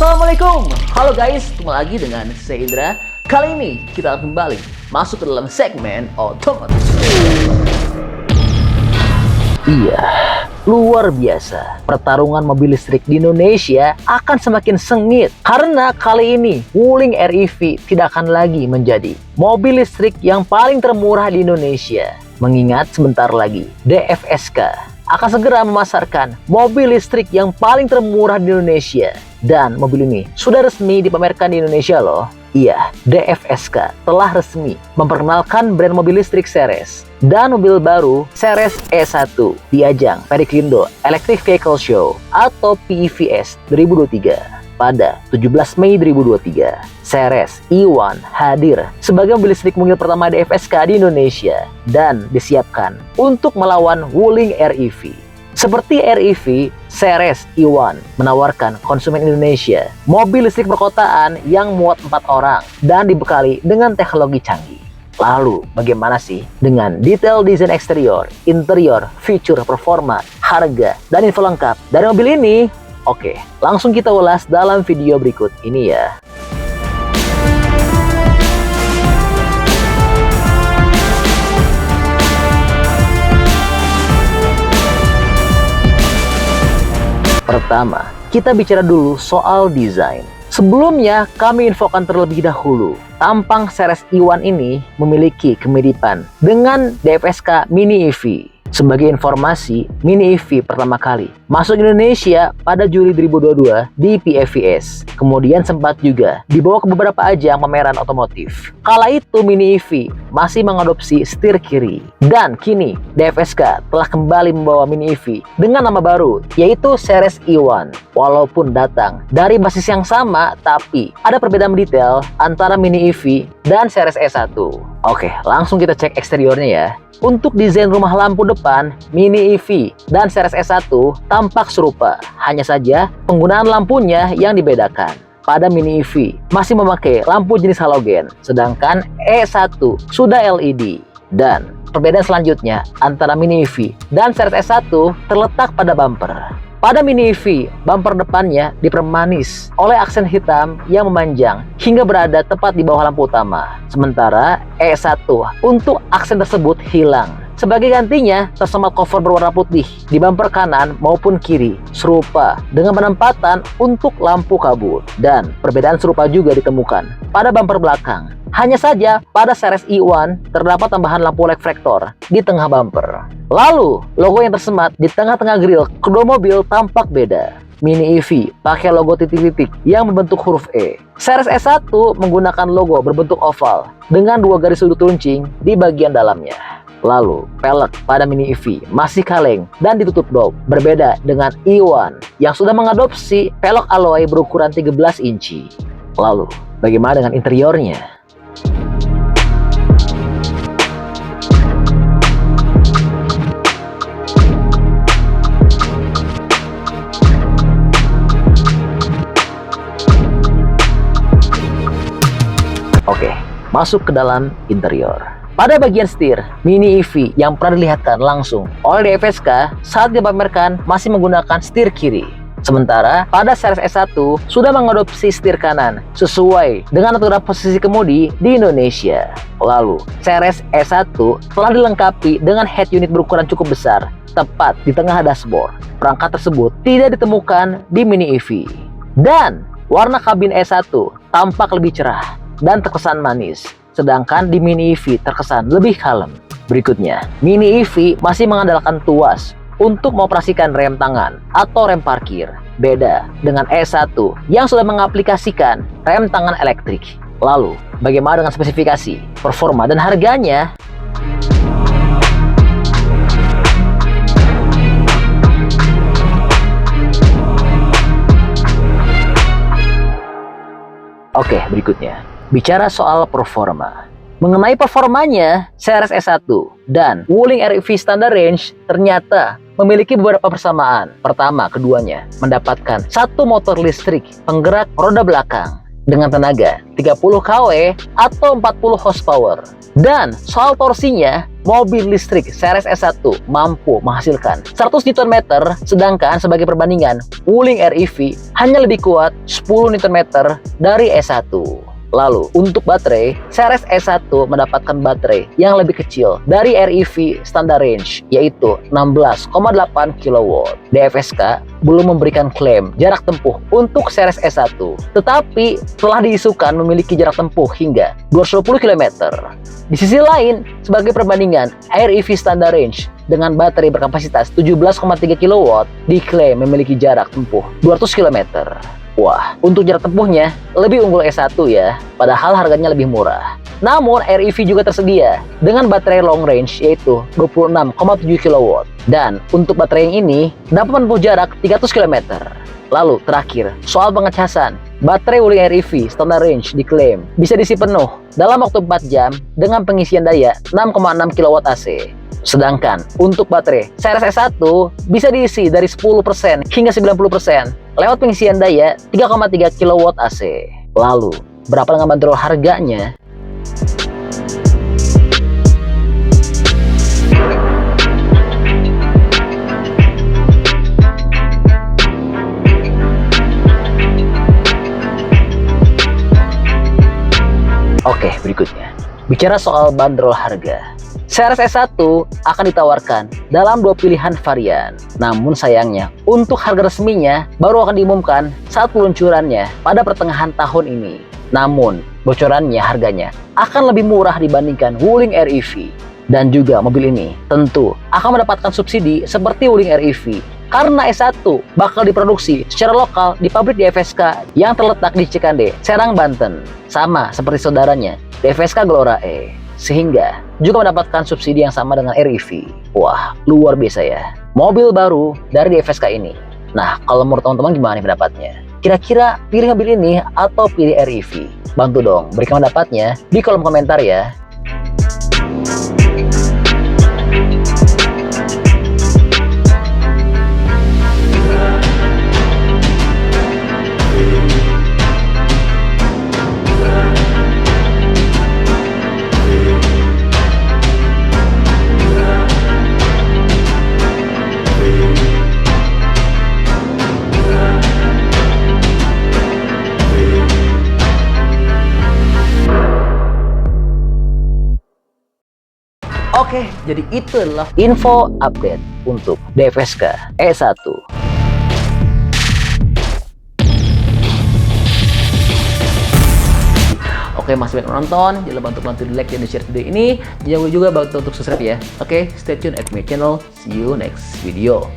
Assalamualaikum, halo guys, ketemu lagi dengan saya Indra. Kali ini kita akan kembali masuk ke dalam segmen otomotif. Iya, luar biasa. Pertarungan mobil listrik di Indonesia akan semakin sengit karena kali ini Wuling REV tidak akan lagi menjadi mobil listrik yang paling termurah di Indonesia. Mengingat sebentar lagi DFSK akan segera memasarkan mobil listrik yang paling termurah di Indonesia. Dan mobil ini sudah resmi dipamerkan di Indonesia loh. Iya, DFSK telah resmi memperkenalkan brand mobil listrik Ceres dan mobil baru Ceres E1 di ajang Periklindo Electric Vehicle Show atau PEVS 2023. Pada 17 Mei 2023, Ceres E1 hadir sebagai mobil listrik mungil pertama DFSK di Indonesia dan disiapkan untuk melawan Wuling REV. Seperti REV, Ceres E1 menawarkan konsumen Indonesia mobil listrik perkotaan yang muat 4 orang dan dibekali dengan teknologi canggih. Lalu, bagaimana sih dengan detail desain eksterior, interior, fitur, performa, harga, dan info lengkap dari mobil ini? Oke, langsung kita ulas dalam video berikut ini ya. Pertama, kita bicara dulu soal desain. Sebelumnya, kami infokan terlebih dahulu. Tampang Ceres E1 ini memiliki kemiripan dengan DFSK Mini EV. Sebagai informasi, Mini EV pertama kali masuk Indonesia pada Juli 2022 di PEVS. Kemudian sempat juga dibawa ke beberapa ajang pameran otomotif. Kala itu Mini EV masih mengadopsi setir kiri. Dan kini DFSK telah kembali membawa Mini EV dengan nama baru, yaitu Ceres E1. Walaupun datang dari basis yang sama, tapi ada perbedaan detail antara Mini EV dan Ceres E1. Oke, langsung kita cek eksteriornya ya. Untuk desain rumah lampu depan, Mini EV dan Ceres E1 tampak serupa. Hanya saja penggunaan lampunya yang dibedakan. Pada Mini EV masih memakai lampu jenis halogen, sedangkan E1 sudah LED. Dan perbedaan selanjutnya antara Mini EV dan Ceres E1 terletak pada bumper. Pada Mini EV, bumper depannya dipermanis oleh aksen hitam yang memanjang hingga berada tepat di bawah lampu utama. Sementara E1 untuk aksen tersebut hilang. Sebagai gantinya, tersemat cover berwarna putih di bumper kanan maupun kiri, serupa dengan penempatan untuk lampu kabut. Dan perbedaan serupa juga ditemukan pada bumper belakang. Hanya saja pada Ceres E1 terdapat tambahan lampu reflektor di tengah bumper. Lalu, logo yang tersemat di tengah-tengah grill kedua mobil tampak beda. Mini EV pakai logo titik-titik yang membentuk huruf E. Ceres E1 menggunakan logo berbentuk oval dengan 2 garis sudut runcing di bagian dalamnya. Lalu, pelek pada Mini EV masih kaleng dan ditutup dop, berbeda dengan E1 yang sudah mengadopsi pelek alloy berukuran 13 inci. Lalu, bagaimana dengan interiornya? Oke, masuk ke dalam interior. Pada bagian setir, Mini EV yang pernah dilihatkan langsung oleh DFSK saat dipamerkan masih menggunakan setir kiri. Sementara pada Ceres E1 sudah mengadopsi setir kanan sesuai dengan aturan posisi kemudi di Indonesia. Lalu, Ceres E1 telah dilengkapi dengan head unit berukuran cukup besar tepat di tengah dashboard. Perangkat tersebut tidak ditemukan di Mini EV. Dan warna kabin E1 tampak lebih cerah dan terkesan manis, sedangkan di Mini EV terkesan lebih kalem. Berikutnya, Mini EV masih mengandalkan tuas untuk mengoperasikan rem tangan atau rem parkir, beda dengan E1 yang sudah mengaplikasikan rem tangan elektrik. Lalu, bagaimana dengan spesifikasi, performa, dan harganya? Oke, berikutnya. Bicara soal performa. Mengenai performanya, Ceres E1 dan Wuling REV Standard Range ternyata memiliki beberapa persamaan. Pertama, keduanya mendapatkan satu motor listrik penggerak roda belakang dengan tenaga 30 kW atau 40 horsepower. Dan soal torsinya, mobil listrik series S1 mampu menghasilkan 100 Nm, sedangkan sebagai perbandingan, Wuling REV hanya lebih kuat 10 Nm dari S1. Lalu, untuk baterai, series S1 mendapatkan baterai yang lebih kecil dari REV standar range, yaitu 16,8 kW. DFSK belum memberikan klaim jarak tempuh untuk series S1, tetapi telah diisukan memiliki jarak tempuh hingga 220 km. Di sisi lain, sebagai perbandingan, REV standar range dengan baterai berkapasitas 17,3 kW diklaim memiliki jarak tempuh 200 km. Wah, untuk jarak tempuhnya lebih unggul S1 ya, padahal harganya lebih murah. Namun, REV juga tersedia dengan baterai long range yaitu 26,7 kW. Dan untuk baterai yang ini dapat menempuh jarak 300 km. Lalu terakhir, soal pengecasan. Baterai Wuling REV standar range diklaim bisa diisi penuh dalam waktu 4 jam dengan pengisian daya 6,6 kW AC. Sedangkan untuk baterai series S1 bisa diisi dari 10% hingga 90% lewat pengisian daya 3,3 kW AC. Lalu, berapa dengan bandrol harganya? Oke, berikutnya. Bicara soal bandrol harga. Series S1 akan ditawarkan dalam 2 pilihan varian. Namun sayangnya, untuk harga resminya baru akan diumumkan saat peluncurannya pada pertengahan tahun ini. Namun, bocorannya harganya akan lebih murah dibandingkan Wuling REV. Dan juga mobil ini tentu akan mendapatkan subsidi seperti Wuling REV. Karena S1 bakal diproduksi secara lokal di pabrik DFSK yang terletak di Cikande, Serang, Banten. Sama seperti saudaranya, DFSK Glora E. Sehingga juga mendapatkan subsidi yang sama dengan REV. Wah, luar biasa ya. Mobil baru dari DFSK ini. Nah, kalau menurut teman-teman gimana nih pendapatnya? Kira-kira pilih mobil ini atau pilih REV? Bantu dong, berikan pendapatnya di kolom komentar ya. Oke, jadi itu adalah info update untuk DFSK E1. Oke, masih banyak menonton, jangan lupa untuk bantu di like dan di share video ini. Jangan lupa juga bantu untuk subscribe ya. Oke, stay tune at my channel. See you next video.